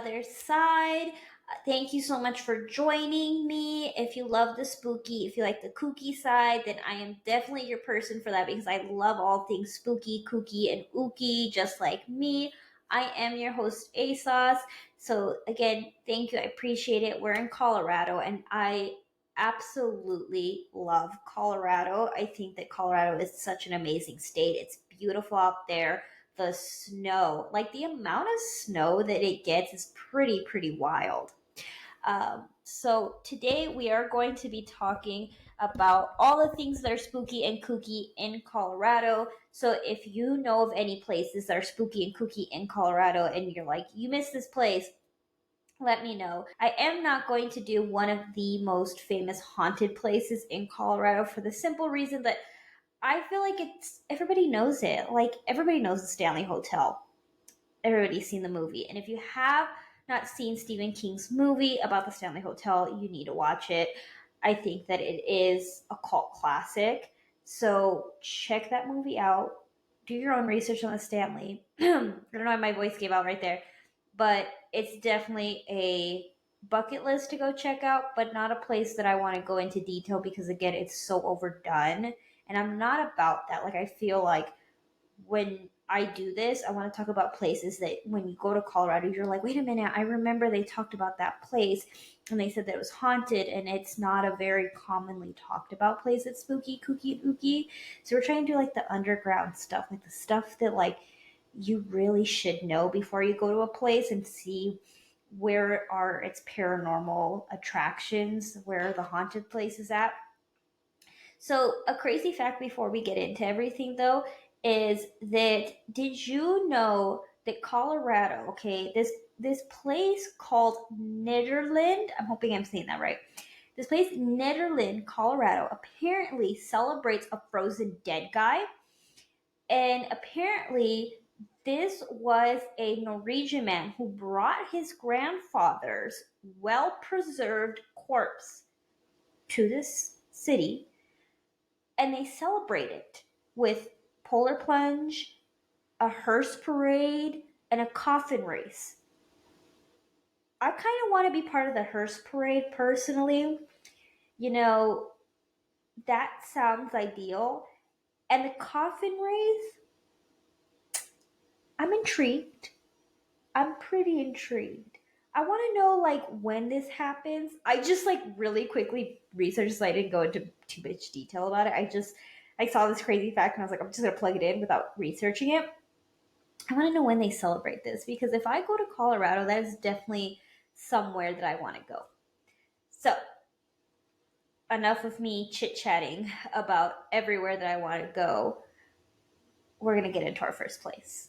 other side. Thank you so much for joining me. If you love the spooky, if you like the kooky side, then I am definitely your person for that because I love all things spooky, kooky, and ooky, just like me. I am your host, ASOS. So, again, thank you. I appreciate it. We're in Colorado, and I absolutely love Colorado. I think that Colorado is such an amazing state. It's beautiful out there. The snow, like the amount of snow that it gets is pretty wild. So today we are going to be talking about all the things that are spooky and kooky in Colorado. So if you know of any places that are spooky and kooky in Colorado and you're like, you missed this place, let me know. I am not going to do one of the most famous haunted places in Colorado for the simple reason that I feel like it's everybody knows it. Like everybody knows the Stanley Hotel. Everybody's seen the movie. And if you have not seen Stephen King's movie about the Stanley Hotel, you need to watch it. I think that it is a cult classic. So check that movie out. Do your own research on the Stanley. I don't know why my voice gave out right there. But it's definitely a bucket list to go check out, but not a place that I want to go into detail because, again, it's so overdone. And I'm not about that. Like, I feel like when I do this, I want to talk about places that when you go to Colorado, you're like, wait a minute, I remember they talked about that place and they said that it was haunted, and it's not a very commonly talked about place. It's spooky, kooky, ooky. So we're trying to do like the underground stuff, like the stuff that like you really should know before you go to a place and see where are its paranormal attractions, where the haunted place is at. So, a crazy fact before we get into everything, though, is that did you know that Colorado, okay, this place called Nederland, I'm hoping I'm saying that right. This place, Nederland, Colorado, apparently celebrates a frozen dead guy. And apparently, this was a Norwegian man who brought his grandfather's well preserved corpse to this city, and they celebrate it with polar plunge, a hearse parade, and a coffin race. I kind of want to be part of the hearse parade personally. You know, that sounds ideal. And the coffin race, I'm intrigued. I'm pretty intrigued. I want to know like when this happens. I just like really quickly researched, so I didn't go into too much detail about it. I saw this crazy fact and I was like, I'm just gonna plug it in without researching it. I want to know when they celebrate this because if I go to Colorado, that is definitely somewhere that I want to go. So, enough of me chit chatting about everywhere that I want to go. We're going to get into our first place.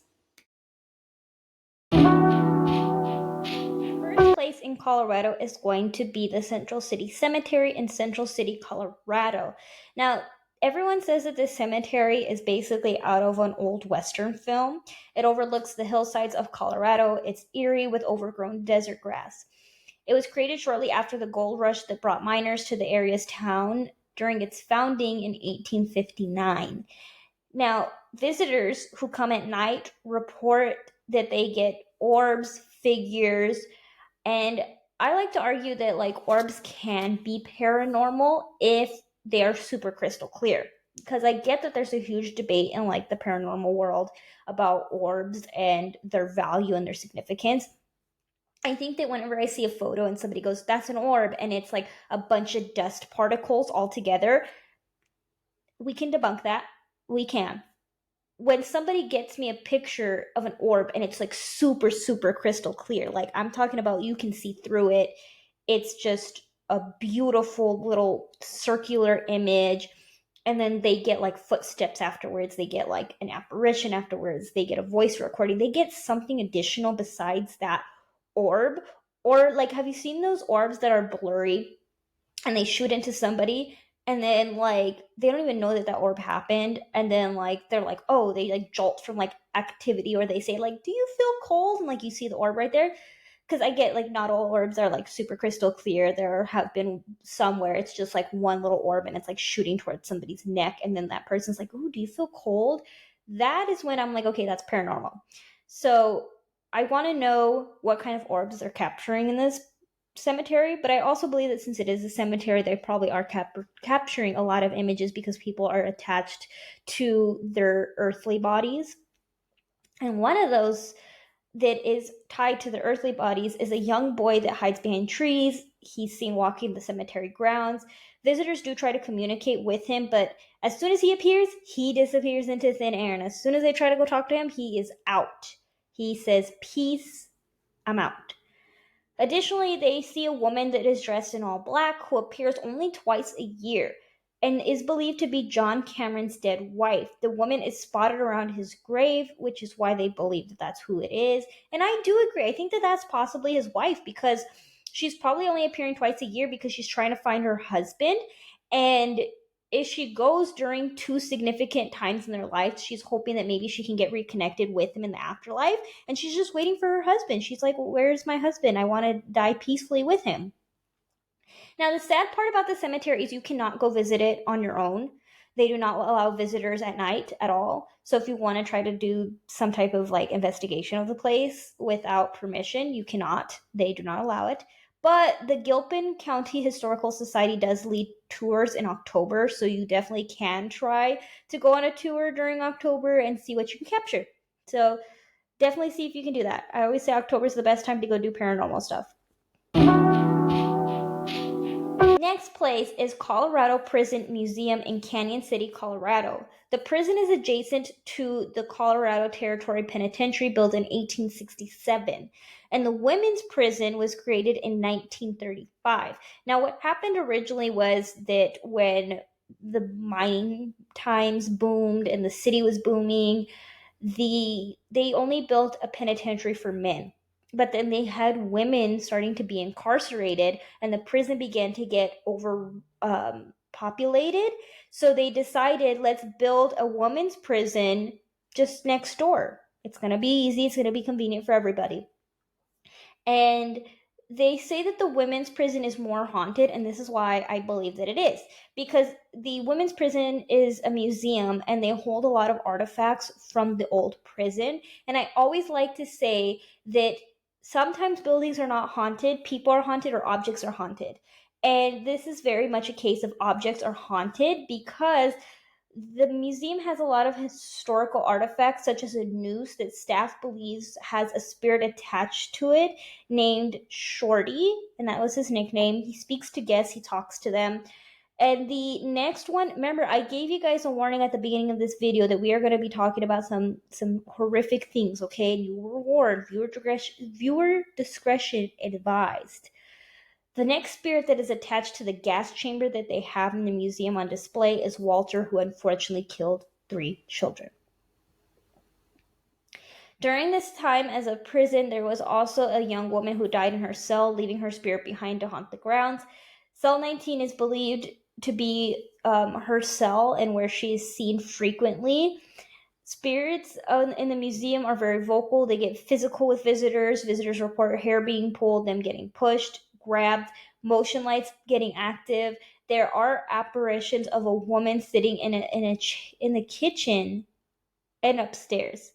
First place in Colorado is going to be the Central City Cemetery in Central City, Colorado. Now, everyone says that this cemetery is basically out of an old Western film. It overlooks the hillsides of Colorado. It's eerie with overgrown desert grass. It was created shortly after the gold rush that brought miners to the area's town during its founding in 1859. Now, visitors who come at night report that they get orbs, figures, and I like to argue that like orbs can be paranormal if they're super crystal clear. Because I get that there's a huge debate in like the paranormal world about orbs and their value and their significance. I think that whenever I see a photo and somebody goes, that's an orb, and it's like a bunch of dust particles all together, we can debunk that. We can. When somebody gets me a picture of an orb and it's like super crystal clear, like I'm talking about you can see through it, it's just a beautiful little circular image. And then they get like footsteps afterwards, they get like an apparition afterwards, they get a voice recording, they get something additional besides that orb. Or like, have you seen those orbs that are blurry and they shoot into somebody and then like they don't even know that that orb happened, and then like they're like, oh, they like jolt from like activity, or they say like, do you feel cold, and like you see the orb right there. Because I get like not all orbs are like super crystal clear. There have been some where it's just like one little orb and it's like shooting towards somebody's neck, and then that person's like, oh, do you feel cold? That is when I'm like, okay, that's paranormal. So I want to know what kind of orbs they're capturing in this cemetery, but I also believe that since it is a cemetery, they probably are capturing a lot of images because people are attached to their earthly bodies. And one of those that is tied to the earthly bodies is a young boy that hides behind trees. He's seen walking the cemetery grounds. Visitors do try to communicate with him, but as soon as he appears, he disappears into thin air. And as soon as they try to go talk to him, he is out. He says, "Peace, I'm out." Additionally, they see a woman that is dressed in all black who appears only twice a year and is believed to be John Cameron's dead wife. The woman is spotted around his grave, which is why they believe that that's who it is. And I do agree. I think that that's possibly his wife because she's probably only appearing twice a year because she's trying to find her husband. And if she goes during two significant times in their life, she's hoping that maybe she can get reconnected with him in the afterlife. And she's just waiting for her husband. She's like, well, "Where's my husband? I want to die peacefully with him." Now, the sad part about the cemetery is you cannot go visit it on your own. They do not allow visitors at night at all. So if you want to try to do some type of like investigation of the place without permission, you cannot. They do not allow it. But the Gilpin County Historical Society does lead tours in October, so you definitely can try to go on a tour during October and see what you can capture. So definitely see if you can do that. I always say October is the best time to go do paranormal stuff. Next place is Colorado Prison Museum in Canyon City, Colorado. The prison is adjacent to the Colorado Territory Penitentiary built in 1867, and the women's prison was created in 1935. Now, what happened originally was that when the mining times boomed and the city was booming, they only built a penitentiary for men, but then they had women starting to be incarcerated and the prison began to get over populated, so they decided, let's build a women's prison just next door. It's going to be easy, it's going to be convenient for everybody. And they say that the women's prison is more haunted, and this is why I believe that it is. Because the women's prison is a museum and they hold a lot of artifacts from the old prison. And I always like to say that sometimes buildings are not haunted, people are haunted, or objects are haunted. And this is very much a case of objects are haunted because the museum has a lot of historical artifacts, such as a noose that staff believes has a spirit attached to it named Shorty, and that was his nickname. He speaks to guests, he talks to them. And the next one, remember, I gave you guys a warning at the beginning of this video that we are going to be talking about some horrific things, okay? You were warned, viewer discretion advised. The next spirit that is attached to the gas chamber that they have in the museum on display is Walter, who unfortunately killed 3 children. During this time as a prison, there was also a young woman who died in her cell, leaving her spirit behind to haunt the grounds. Cell 19 is believed to be her cell and where she is seen frequently. Spirits in the museum are very vocal. They get physical with visitors. Visitors report hair being pulled, them getting pushed, grabbed, motion lights getting active. There are apparitions of a woman sitting in the kitchen and upstairs.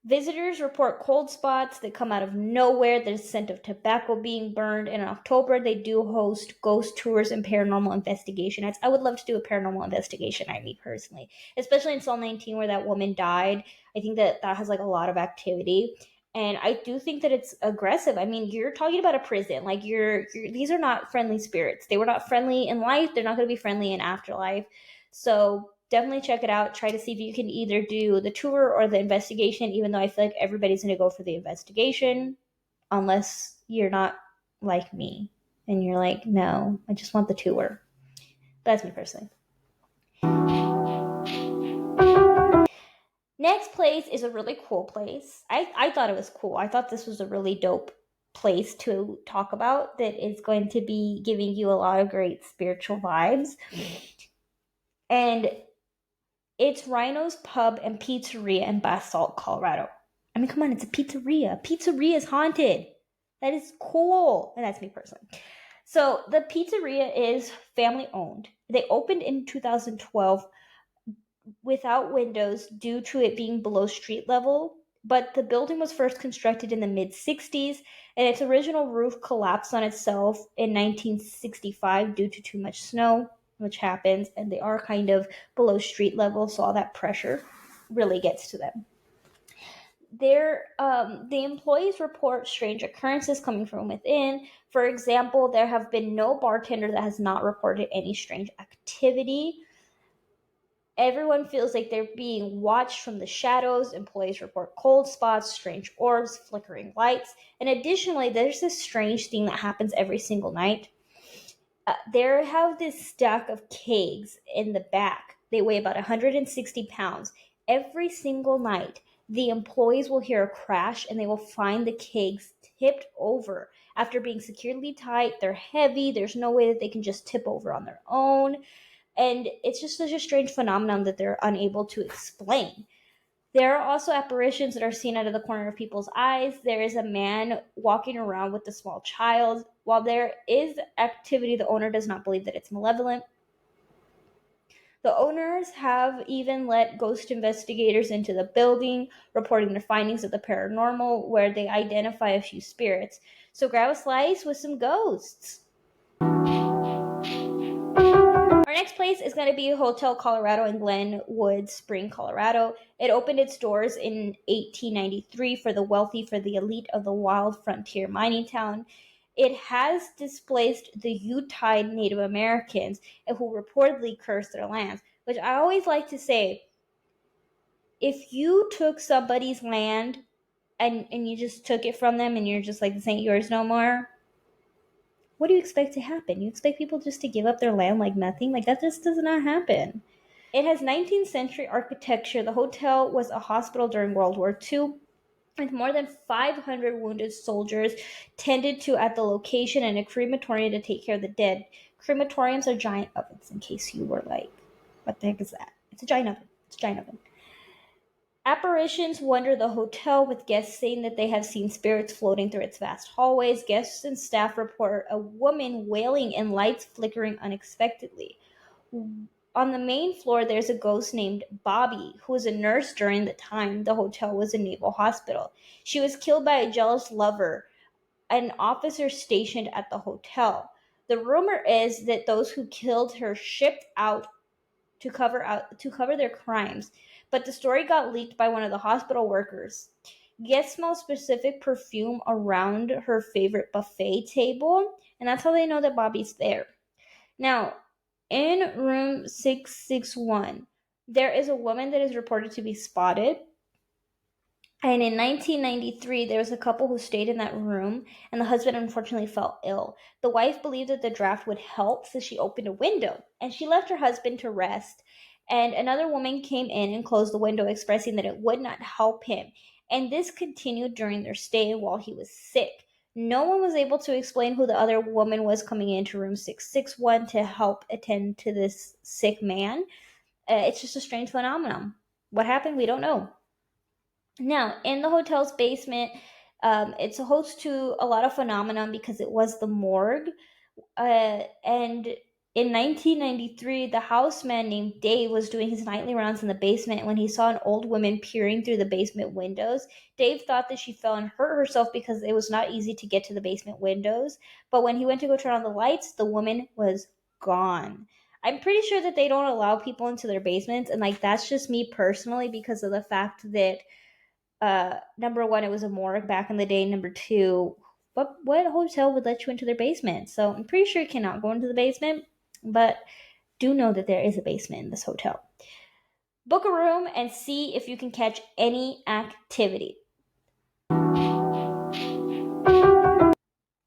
Visitors report cold spots that come out of nowhere. There's scent of tobacco being burned. And in October, they do host ghost tours and paranormal investigation nights. I would love to do a paranormal investigation night, me personally, especially in Cell 19 where that woman died. I think that has like a lot of activity. And I do think that it's aggressive. I mean, you're talking about a prison. Like these are not friendly spirits. They were not friendly in life. They're not going to be friendly in afterlife. So definitely check it out. Try to see if you can either do the tour or the investigation, even though I feel like everybody's going to go for the investigation, unless you're not like me and you're like, no, I just want the tour. That's me personally. Next place is a really cool place. I thought it was cool. I thought this was a really dope place to talk about that is going to be giving you a lot of great spiritual vibes. And it's Rhino's Pub and Pizzeria in Basalt, Colorado. I mean, come on, it's a pizzeria. Pizzeria is haunted. That is cool. And that's me personally. So the pizzeria is family owned. They opened in 2012 without windows due to it being below street level. but the building was first constructed in the mid 60s, and its original roof collapsed on itself in 1965 due to too much snow, which happens, and they are kind of below street level, so all that pressure really gets to them. The employees report strange occurrences coming from within. For example, there have been no bartender that has not reported any strange activity. Everyone feels like they're being watched from the shadows. Employees report cold spots, strange orbs, flickering lights. And additionally, there's this strange thing that happens every single night. There have this stack of kegs in the back. They weigh about 160 pounds. Every single night, the employees will hear a crash and they will find the kegs tipped over. After being securely tied, they're heavy. There's no way that they can just tip over on their own. And it's just such a strange phenomenon that they're unable to explain. There are also apparitions that are seen out of the corner of people's eyes. There is a man walking around with a small child. While there is activity, the owner does not believe that it's malevolent. The owners have even let ghost investigators into the building, reporting their findings of the paranormal, where they identify a few spirits. So grab a slice with some ghosts. Our next place is going to be Hotel Colorado in Glenwood Spring, Colorado. It opened its doors in 1893 for the wealthy, for the elite of the wild frontier mining town. It has displaced the Utah Native Americans who reportedly cursed their lands, which I always like to say, if you took somebody's land and you just took it from them and you're just like, this ain't yours no more, what do you expect to happen? You expect people just to give up their land like nothing? Like, that just does not happen. It has 19th century architecture. The hotel was a hospital during World War II, with more than 500 wounded soldiers tended to at the location, and a crematorium to take care of the dead. Crematoriums are giant ovens, in case you were like, what the heck is that? It's a giant oven. It's a giant oven. Apparitions wander the hotel, with guests saying that they have seen spirits floating through its vast hallways. Guests and staff report a woman wailing and lights flickering unexpectedly. On the main floor, there's a ghost named Bobby, who was a nurse during the time the hotel was a naval hospital. She was killed by a jealous lover, an officer stationed at the hotel. The rumor is that those who killed her shipped out to cover their crimes, but the story got leaked by one of the hospital workers. Guests smell specific perfume around her favorite buffet table, and that's how they know that Bobby's there. Now, in room 661, there is a woman that is reported to be spotted. And in 1993, there was a couple who stayed in that room, and the husband unfortunately fell ill. The wife believed that the draft would help, so she opened a window, and she left her husband to rest. And another woman came in and closed the window, expressing that it would not help him. And this continued during their stay while he was sick. No one was able to explain who the other woman was coming into room 661 to help attend to this sick man. It's just a strange phenomenon. What happened? We don't know. Now, in the hotel's basement, it's a host to a lot of phenomenon because it was the morgue. And in 1993, the houseman named Dave was doing his nightly rounds in the basement when he saw an old woman peering through the basement windows. Dave thought that she fell and hurt herself because it was not easy to get to the basement windows. But when he went to go turn on the lights, the woman was gone. I'm pretty sure that they don't allow people into their basements, and like that's just me personally because of the fact that number one, it was a morgue back in the day. Number two, what hotel would let you into their basement? So I'm pretty sure you cannot go into the basement, but do know that there is a basement in this hotel. Book a room and see if you can catch any activity.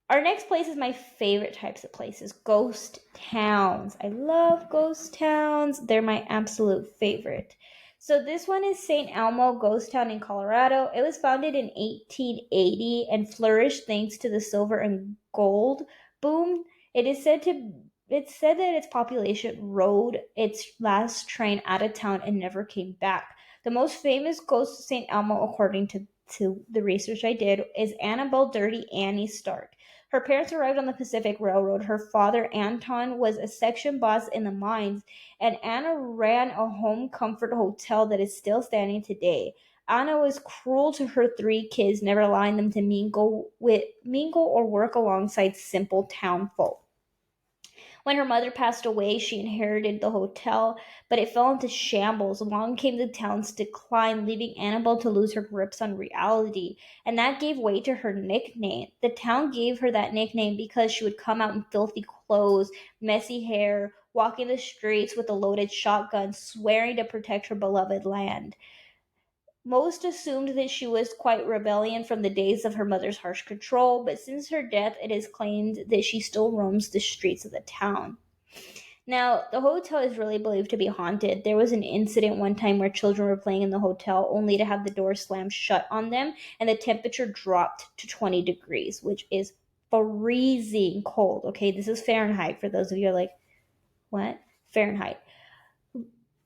Our next place is my favorite types of places, ghost towns. I love ghost towns. They're my absolute favorite. So this one is St. Elmo Ghost Town in Colorado. It was founded in 1880 and flourished thanks to the silver and gold boom. It is said to it's said that its population rode its last train out of town and never came back. The most famous ghost of St. Elmo, according to the research I did, is Annabelle Dirty Annie Stark. Her parents arrived on the Pacific Railroad. Her father, Anton, was a section boss in the mines, and Anna ran a home comfort hotel that is still standing today. Anna was cruel to her three kids, never allowing them to mingle or work alongside simple town folk. When her mother passed away, she inherited the hotel, but it fell into shambles. Along came the town's decline, leaving Annabelle to lose her grips on reality. And that gave way to her nickname. The town gave her that nickname because she would come out in filthy clothes, messy hair, walking the streets with a loaded shotgun, swearing to protect her beloved land. Most assumed that she was quite rebellion from the days of her mother's harsh control, but since her death, it is claimed that she still roams the streets of the town. Now, the hotel is really believed to be haunted. There was an incident one time where children were playing in the hotel only to have the door slammed shut on them and the temperature dropped to 20 degrees, which is freezing cold. Okay, this is Fahrenheit for those of you who are like, what? Fahrenheit.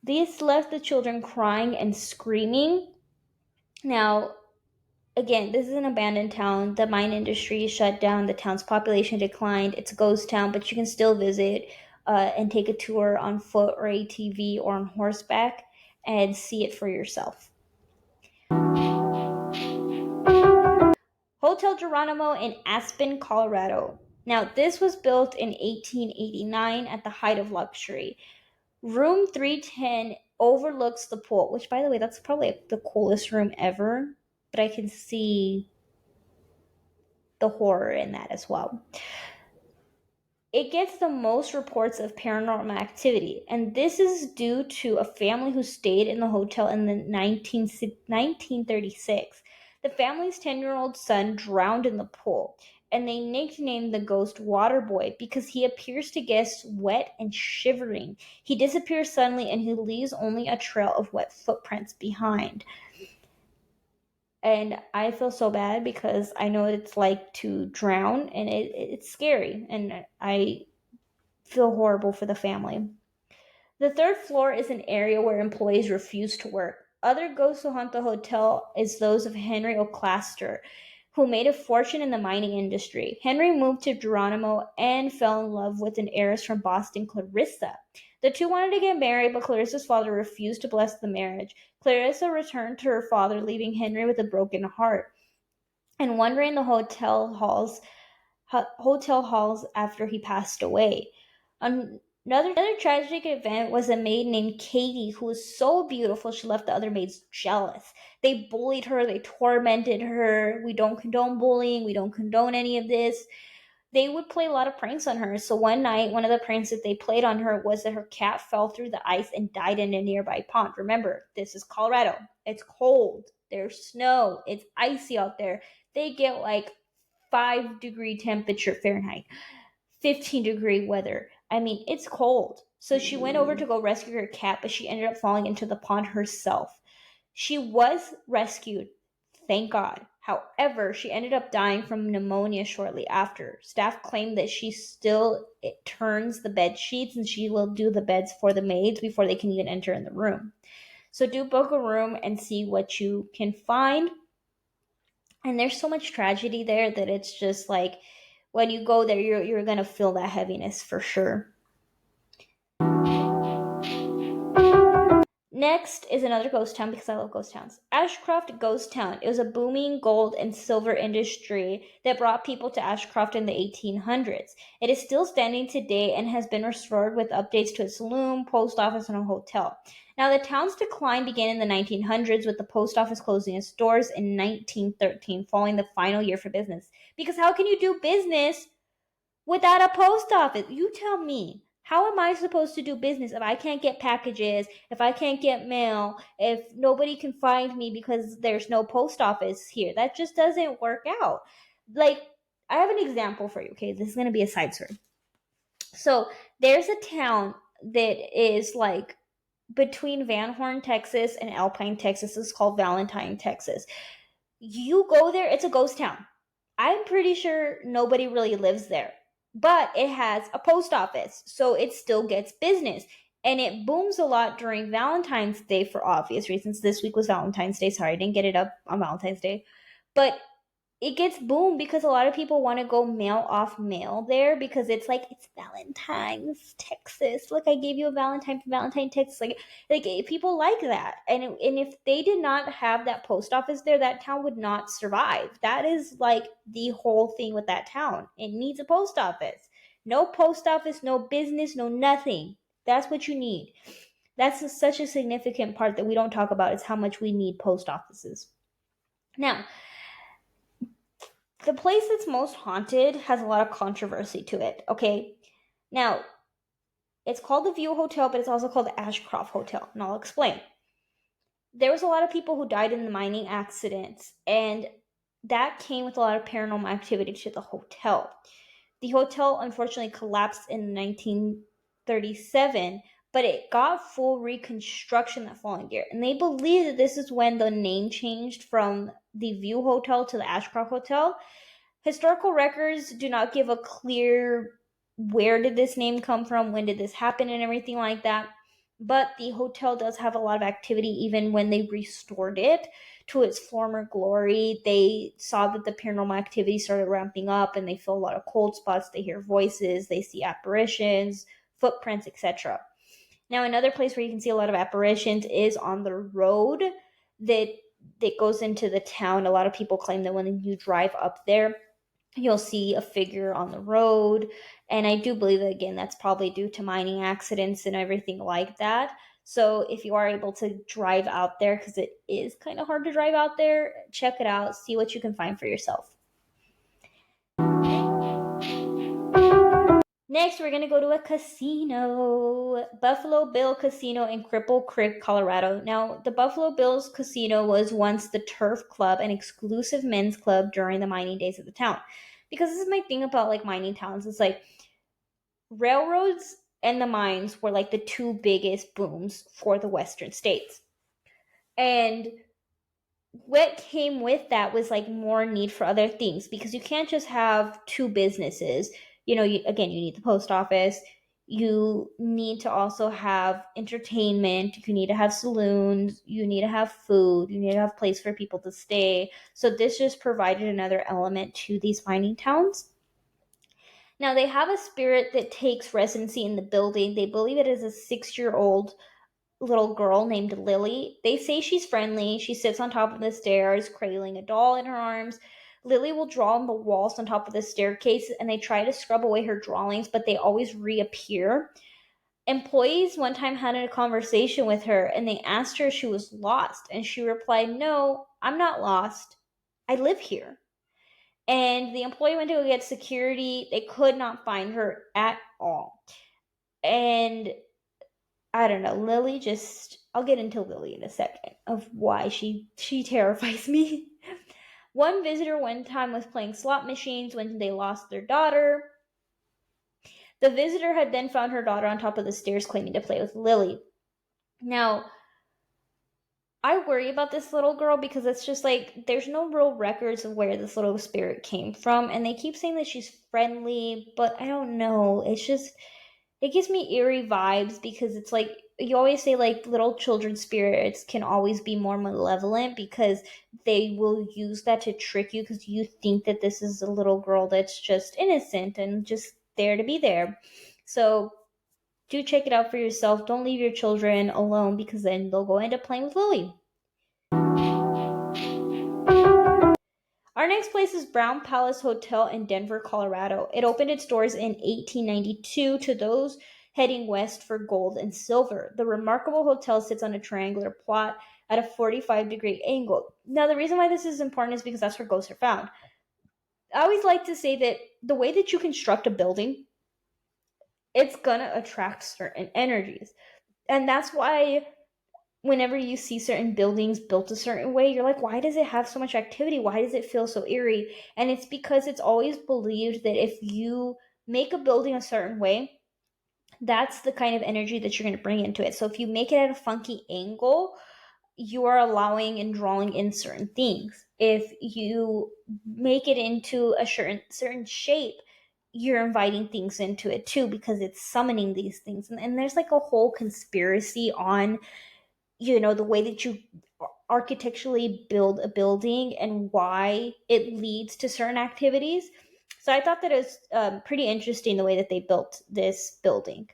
This left the children crying and screaming. Now, again, this is an abandoned town. The mine industry is shut down. The town's population declined. It's a ghost town, but you can still visit and take a tour on foot or ATV or on horseback and see it for yourself. Hotel Geronimo in Aspen, Colorado. Now, this was built in 1889 at the height of luxury. Room 310 overlooks the pool, which, by the way, that's probably the coolest room ever, but I can see the horror in that as well. It gets the most reports of paranormal activity, and this is due to a family who stayed in the hotel in the 1936. The family's 10-year-old son drowned in the pool, and they nicknamed the ghost Waterboy because he appears to guests wet and shivering. He disappears suddenly, and he leaves only a trail of wet footprints behind. And I feel so bad because I know what it's like to drown, and it's scary, and I feel horrible for the family. The third floor is an area where employees refuse to work. Other ghosts who haunt the hotel is those of Henry O'Claster, who made a fortune in the mining industry. Henry moved to Geronimo and fell in love with an heiress from Boston, Clarissa. The two wanted to get married, but Clarissa's father refused to bless the marriage. Clarissa returned to her father, leaving Henry with a broken heart and wandering the hotel halls after he passed away. Another tragic event was a maid named Katie who was so beautiful she left the other maids jealous. They bullied her, they tormented her. We don't condone bullying, we don't condone any of this. They would play a lot of pranks on her. So one night, one of the pranks that they played on her was that her cat fell through the ice and died in a nearby pond. Remember, this is Colorado. It's cold. There's snow. It's icy out there. They get like 5-degree temperature Fahrenheit, 15-degree weather. I mean, it's cold. So she went over to go rescue her cat, but she ended up falling into the pond herself. She was rescued, thank God. However, she ended up dying from pneumonia shortly after. Staff claimed that she still turns the bed sheets and she will do the beds for the maids before they can even enter in the room. So do book a room and see what you can find. And there's so much tragedy there that it's just like when you go there, you're gonna feel that heaviness for sure. Next is another ghost town because I love ghost towns. Ashcroft Ghost Town. It was a booming gold and silver industry that brought people to Ashcroft in the 1800s. It is still standing today and has been restored with updates to its loom, post office, and a hotel. Now, the town's decline began in the 1900s with the post office closing its doors in 1913, following the final year for business. Because how can you do business without a post office? You tell me. How am I supposed to do business if I can't get packages, if I can't get mail, if nobody can find me because there's no post office here? That just doesn't work out. Like, I have an example for you, okay? This is going to be a side story. So, there's a town that is like between Van Horn, Texas and Alpine, Texas. It's called Valentine, Texas. You go there, it's a ghost town. I'm pretty sure nobody really lives there, but it has a post office, so it still gets business. And it booms a lot during Valentine's Day for obvious reasons. This week was Valentine's Day. Sorry, I didn't get it up on Valentine's Day. But it gets boomed because a lot of people want to go mail off mail there because it's like it's Valentine's, Texas. Look, I gave you a Valentine for Valentine, Texas. People like that, and if they did not have that post office there, that town would not survive. That is like the whole thing with that town. It needs a post office. No post office, no business, no nothing. That's what you need. Such a significant part that we don't talk about is how much we need post offices. Now, the place that's most haunted has a lot of controversy to it, okay? Now, it's called the View Hotel, but it's also called the Ashcroft Hotel, and I'll explain. There was a lot of people who died in the mining accidents, and that came with a lot of paranormal activity to the hotel. The hotel unfortunately collapsed in 1937, but it got full reconstruction that following year. And they believe that this is when the name changed from the View Hotel to the Ashcroft Hotel. Historical records do not give a clear where did this name come from, when did this happen, and everything like that. But the hotel does have a lot of activity even when they restored it to its former glory. They saw that the paranormal activity started ramping up and they feel a lot of cold spots, they hear voices, they see apparitions, footprints, etc. Now, another place where you can see a lot of apparitions is on the road that goes into the town. A lot of people claim that when you drive up there, you'll see a figure on the road. And I do believe that, again, that's probably due to mining accidents and everything like that. So if you are able to drive out there, because it is kind of hard to drive out there, check it out, see what you can find for yourself. Next, we're going to go to a casino, Buffalo Bill Casino in Cripple Creek, Colorado. Now, the Buffalo Bills Casino was once the turf club, an exclusive men's club during the mining days of the town. Because this is my thing about like mining towns, it's like railroads and the mines were like the two biggest booms for the western states. And what came with that was like more need for other things, because you can't just have two businesses. Again, you need the post office, you need to also have entertainment, you need to have saloons, you need to have food, you need to have place for people to stay. So this just provided another element to these mining towns. Now, they have a spirit that takes residency in the building. They believe it is a 6-year-old little girl named Lily. They say she's friendly. She sits on top of the stairs, cradling a doll in her arms. Lily will draw on the walls on top of the staircase, and they try to scrub away her drawings, but they always reappear. Employees one time had a conversation with her, and they asked her if she was lost, and she replied, "No, I'm not lost. I live here." And the employee went to go get security. They could not find her at all. And I don't know, Lily just, I'll get into Lily in a second of why she terrifies me. One visitor one time was playing slot machines when they lost their daughter. The visitor had then found her daughter on top of the stairs claiming to play with Lily. Now, I worry about this little girl because it's just like there's no real records of where this little spirit came from, and they keep saying that she's friendly, but I don't know. It gives me eerie vibes because it's like you always say like little children's spirits can always be more malevolent because they will use that to trick you because you think that this is a little girl that's just innocent and just there to be there. So do check it out for yourself. Don't leave your children alone because then they'll go end up playing with Lily. Our next place is Brown Palace Hotel in Denver, Colorado. It opened its doors in 1892 to those heading west for gold and silver. The remarkable hotel sits on a triangular plot at a 45-degree angle. Now, the reason why this is important is because that's where ghosts are found. I always like to say that the way that you construct a building, it's gonna attract certain energies. And that's why whenever you see certain buildings built a certain way, you're like, why does it have so much activity? Why does it feel so eerie? And it's because it's always believed that if you make a building a certain way, that's the kind of energy that you're going to bring into it. So if you make it at a funky angle, you are allowing and drawing in certain things. If you make it into a certain shape, you're inviting things into it too because it's summoning these things. And there's like a whole conspiracy on the way that you architecturally build a building and why it leads to certain activities. So I thought that it was pretty interesting the way that they built this building.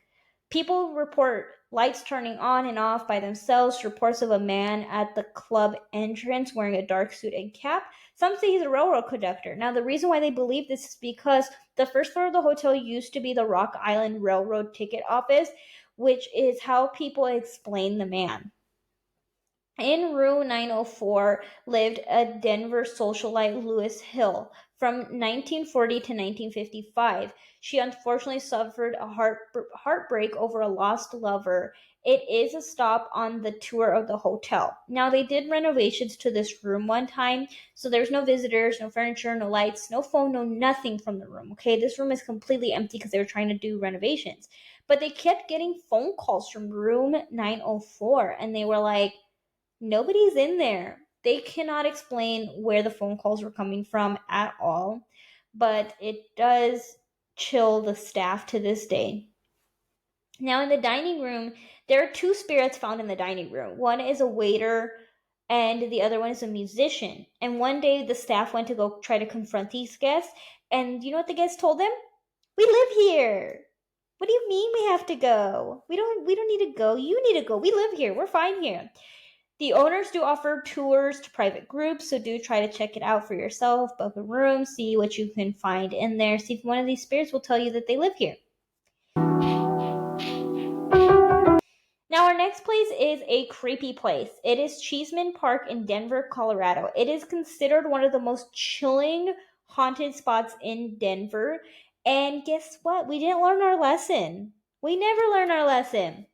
People report lights turning on and off by themselves, reports of a man at the club entrance wearing a dark suit and cap. Some say he's a railroad conductor. Now, the reason why they believe this is because the first floor of the hotel used to be the Rock Island Railroad ticket office, which is how people explain the man. In room 904 lived a Denver socialite, Louise Hill. From 1940 to 1955, she unfortunately suffered a heartbreak over a lost lover. It is a stop on the tour of the hotel. Now, they did renovations to this room one time, so there's no visitors, no furniture, no lights, no phone, no nothing from the room. Okay, this room is completely empty because they were trying to do renovations. But they kept getting phone calls from room 904, and they were like, nobody's in there. They cannot explain where the phone calls were coming from at all, but it does chill the staff to this day. Now, in the dining room, there are two spirits found in the dining room. One is a waiter, and the other one is a musician. And one day, the staff went to go try to confront these guests, and you know what the guests told them? We live here. What do you mean we have to go? We don't need to go. You need to go. We live here. We're fine here. The owners do offer tours to private groups, so do try to check it out for yourself. Book a room, see what you can find in there. See if one of these spirits will tell you that they live here. Now, our next place is a creepy place. It is Cheeseman Park in Denver, Colorado. It is considered one of the most chilling haunted spots in Denver. And guess what? We didn't learn our lesson. We never learn our lesson.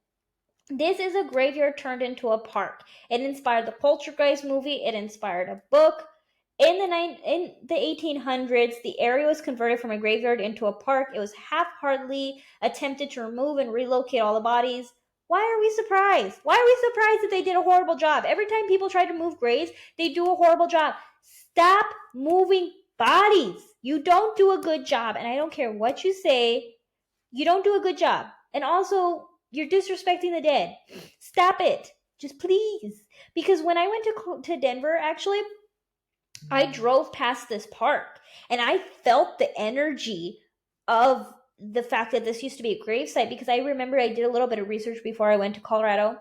This is a graveyard turned into a park. It inspired the Poltergeist movie. It inspired a book. In the 1800s, the area was converted from a graveyard into a park. It was half-heartedly attempted to remove and relocate all the bodies. Why are we surprised? Why are we surprised that they did a horrible job? Every time people try to move graves, they do a horrible job. Stop moving bodies. You don't do a good job. And I don't care what you say, you don't do a good job. And also, you're disrespecting the dead. Stop it. Just please. Because when I went to Denver, actually, I drove past this park and I felt the energy of the fact that this used to be a gravesite, because I remember I did a little bit of research before I went to Colorado,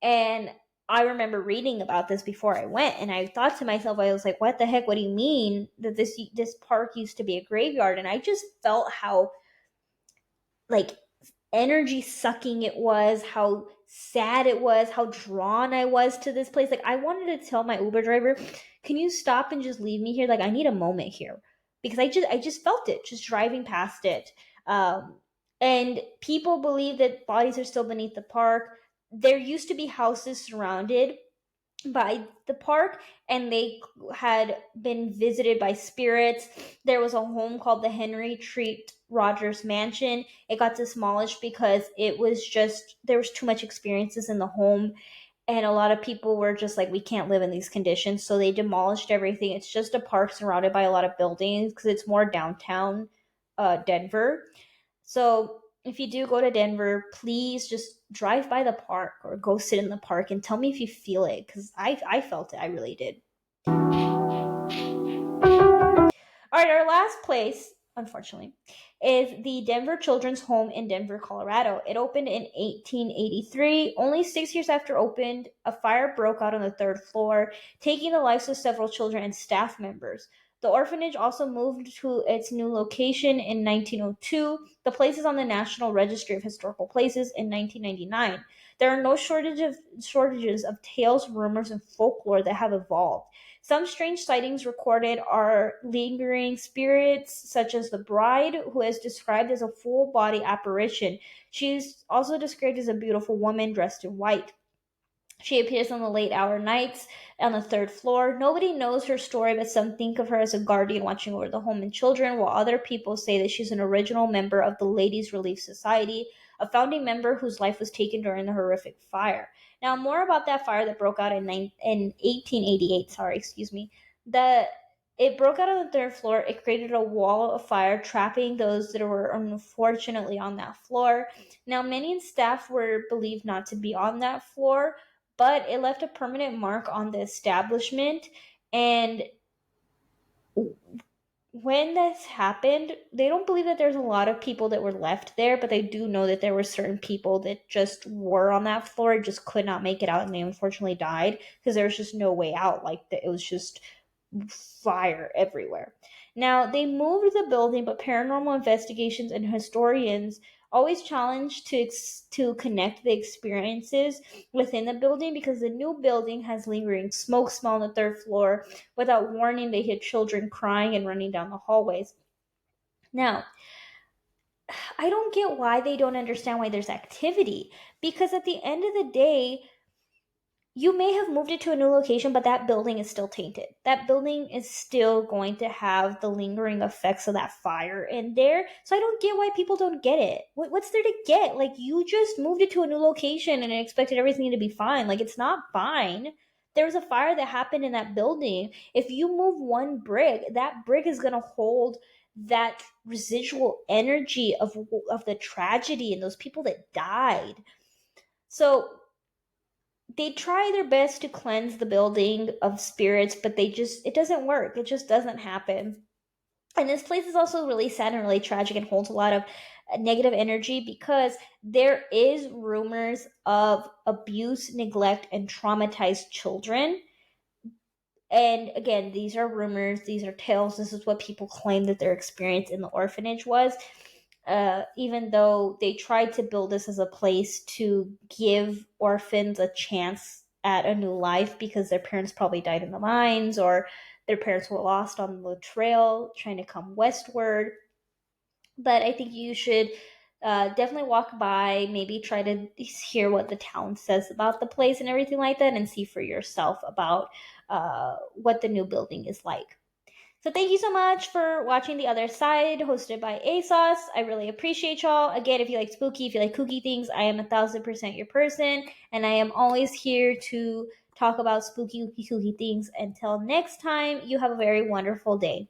and I remember reading about this before I went, and I thought to myself, I was like, what the heck? What do you mean that this park used to be a graveyard? And I just felt how, like, energy sucking it was, how sad it was, how drawn I was to this place. Like, I wanted to tell my Uber driver, can you stop and just leave me here? Like, I need a moment here. Because I just felt it just driving past it. And people believe that bodies are still beneath the park. There used to be houses surrounded by the park, and they had been visited by spirits. There was a home called the Henry Treat Rogers Mansion. It got demolished because it was just, there was too much experiences in the home, and a lot of people were just like, we can't live in these conditions, so they demolished everything. It's just a park surrounded by a lot of buildings because it's more downtown Denver. So if you do go to Denver, please just drive by the park or go sit in the park and tell me if you feel it, because I felt it. I really did. All right, our last place, unfortunately, is the Denver Children's Home in Denver, Colorado. It opened in 1883. Only 6 years after opened, a fire broke out on the third floor, taking the lives of several children and staff members. The orphanage also moved to its new location in 1902. The place is on the National Registry of Historical Places in 1999. There are no shortages of tales, rumors, and folklore that have evolved. Some strange sightings recorded are lingering spirits, such as the bride, who is described as a full body apparition. She is also described as a beautiful woman dressed in white. She appears on the late hour nights on the third floor. Nobody knows her story, but some think of her as a guardian watching over the home and children, while other people say that she's an original member of the Ladies Relief Society, a founding member whose life was taken during the horrific fire. Now, more about that fire that broke out in 1888. Sorry, excuse me. It broke out on the third floor. It created a wall of fire, trapping those that were unfortunately on that floor. Now, many staff were believed not to be on that floor, but it left a permanent mark on the establishment. And when this happened, they don't believe that there's a lot of people that were left there, but they do know that there were certain people that just were on that floor, just could not make it out, and they unfortunately died because there was just no way out. Like, it was just fire everywhere. Now, they moved the building, but paranormal investigations and historians always challenge to connect the experiences within the building, because the new building has lingering smoke smell on the third floor. Without warning, they hear children crying and running down the hallways. Now, I don't get why they don't understand why there's activity, because at the end of the day, you may have moved it to a new location, but that building is still tainted. That building is still going to have the lingering effects of that fire in there. So I don't get why people don't get it. What's there to get? Like, you just moved it to a new location and expected everything to be fine. Like, it's not fine. There was a fire that happened in that building. If you move one brick, that brick is going to hold that residual energy of the tragedy and those people that died. So they try their best to cleanse the building of spirits, but it doesn't work. It just doesn't happen. And this place is also really sad and really tragic and holds a lot of negative energy, because there is rumors of abuse, neglect, and traumatized children. And again, these are rumors, these are tales. This is what people claim that their experience in the orphanage was. Even though they tried to build this as a place to give orphans a chance at a new life, because their parents probably died in the mines, or their parents were lost on the trail trying to come westward. But I think you should definitely walk by, maybe try to hear what the town says about the place and everything like that, and see for yourself about what the new building is like. So thank you so much for watching The Other Side, hosted by ASOS. I really appreciate y'all. Again, if you like spooky, if you like kooky things, I am 1000% your person, and I am always here to talk about spooky, kooky things. Until next time, you have a very wonderful day.